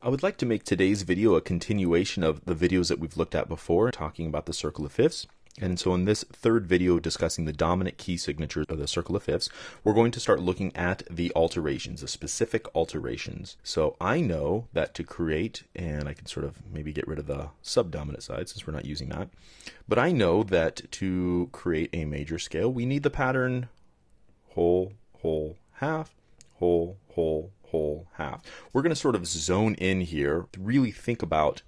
I would like to make today's video a continuation of the videos that we've looked at before, talking about the circle of fifths. And so in this third video discussing the dominant key signature of the circle of fifths, we're going to start looking at the alterations, the specific alterations. So I know that to create, and I can sort of maybe get rid of the subdominant side since we're not using that, but I know that to create a major scale, we need the pattern whole, whole, half, whole, whole, whole, half. We're going to sort of zone in here to really think about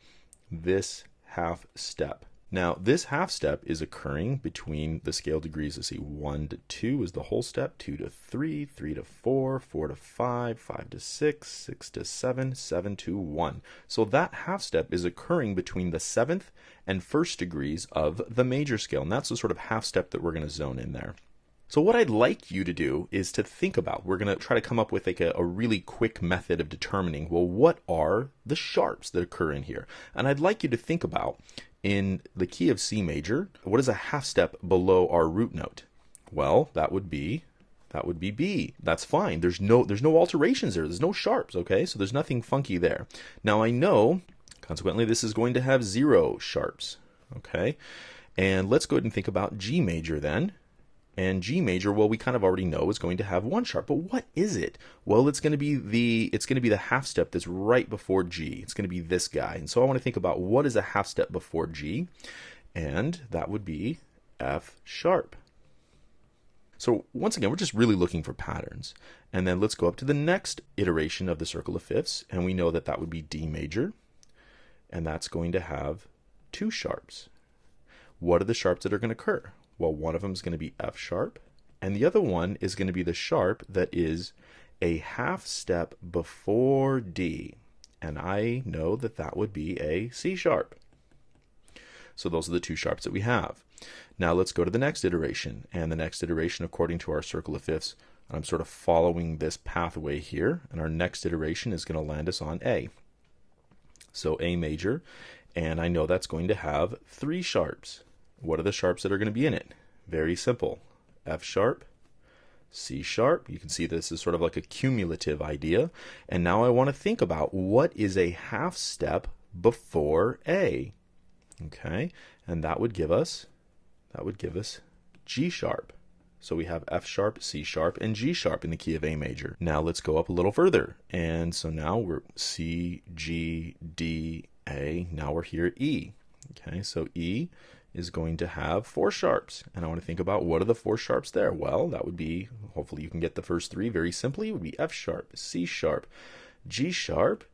this half step. Now, this half step is occurring between the scale degrees. Let's see, 1 to 2 is the whole step, 2 to 3, 3 to 4, 4 to 5, 5 to 6, 6 to 7, 7 to 1. So that half step is occurring between the 7th and 1st degrees of the major scale. And that's the sort of half step that we're going to zone in there. So what I'd like you to do is to think about, we're going to try to come up with like a really quick method of determining, well, what are the sharps that occur in here? And I'd like you to think about, in the key of C major, what is a half step below our root note? Well, that would be B. That's fine. There's no alterations there. There's no sharps, okay? So there's nothing funky there. Now I know, consequently, this is going to have 0 sharps, okay? And let's go ahead and think about G major then. And G major, well, we kind of already know is going to have 1 sharp, but what is it? Well, it's going to be the half step that's right before G. It's going to be this guy. And so I want to think about what is a half step before G, and that would be F sharp. So once again, we're just really looking for patterns. And then let's go up to the next iteration of the circle of fifths, and we know that that would be D major, and that's going to have 2 sharps. What are the sharps that are going to occur? Well, one of them is going to be F sharp, and the other one is going to be the sharp that is a half step before D. And I know that that would be a C sharp. So those are the 2 sharps that we have. Now let's go to the next iteration. And the next iteration, according to our circle of fifths, I'm sort of following this pathway here. And our next iteration is going to land us on A. So A major, and I know that's going to have 3 sharps. What are the sharps that are going to be in it? Very simple. F sharp, C sharp. You can see this is sort of like a cumulative idea. And now I want to think about what is a half step before A. Okay, and that would give us G sharp. So we have F sharp, C sharp, and G sharp in the key of A major. Now let's go up a little further. And so now we're C, G, D, A. Now we're here at E. Okay, so E is going to have 4 sharps. And I want to think about what are the 4 sharps there? Well, that would be, hopefully you can get the first 3 very simply, it would be F sharp, C sharp, G sharp,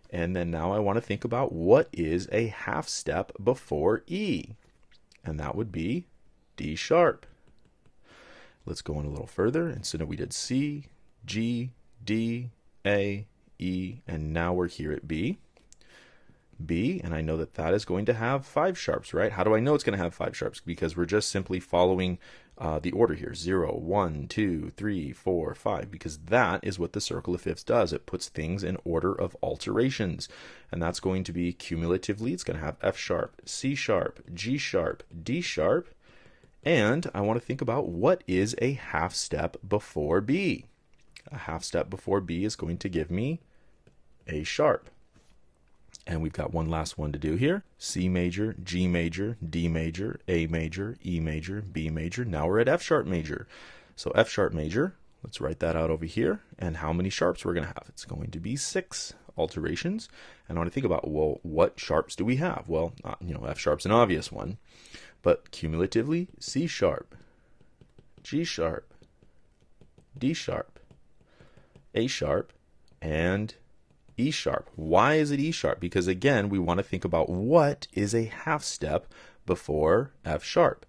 and then now I want to think about what is a half step before E. And that would be D sharp. Let's go on a little further. And so now we did C, G, D, A, E, and now we're here at B. B, and I know that that is going to have 5 sharps, right? How do I know it's going to have 5 sharps? Because we're just simply following the order here. 0, 1, 2, 3, 4, 5, because that is what the circle of fifths does. It puts things in order of alterations. And that's going to be cumulatively, it's going to have F sharp, C sharp, G sharp, D sharp, and I want to think about what is a half step before B. A half step before B is going to give me A sharp. And we've got one last one to do here. C major, G major, D major, A major, E major, B major. Now we're at F sharp major. So F sharp major, let's write that out over here. And how many sharps we're going to have? It's going to be 6 alterations. And I want to think about, well, what sharps do we have? Well, F sharp's an obvious one. But cumulatively, C sharp, G sharp, D sharp, A sharp, and E sharp. Why is it E sharp? Because again, we want to think about what is a half step before F sharp.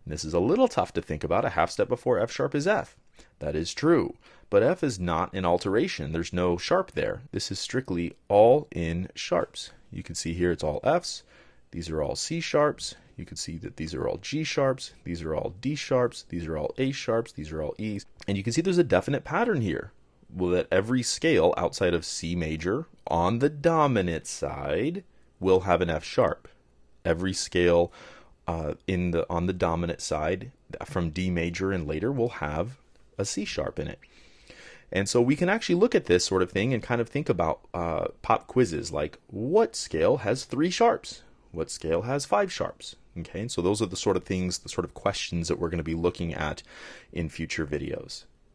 And this is a little tough to think about. A half step before F sharp is F. That is true. But F is not an alteration. There's no sharp there. This is strictly all in sharps. You can see here it's all Fs. These are all C sharps. You can see that these are all G sharps. These are all D sharps. These are all A sharps. These are all E's. And you can see there's a definite pattern here. Well, that every scale outside of C major on the dominant side will have an F sharp. Every scale on the dominant side from D major and later will have a C sharp in it. And so we can actually look at this sort of thing and kind of think about pop quizzes like, what scale has 3 sharps? What scale has 5 sharps? Okay, and so those are the sort of things, the sort of questions that we're going to be looking at in future videos.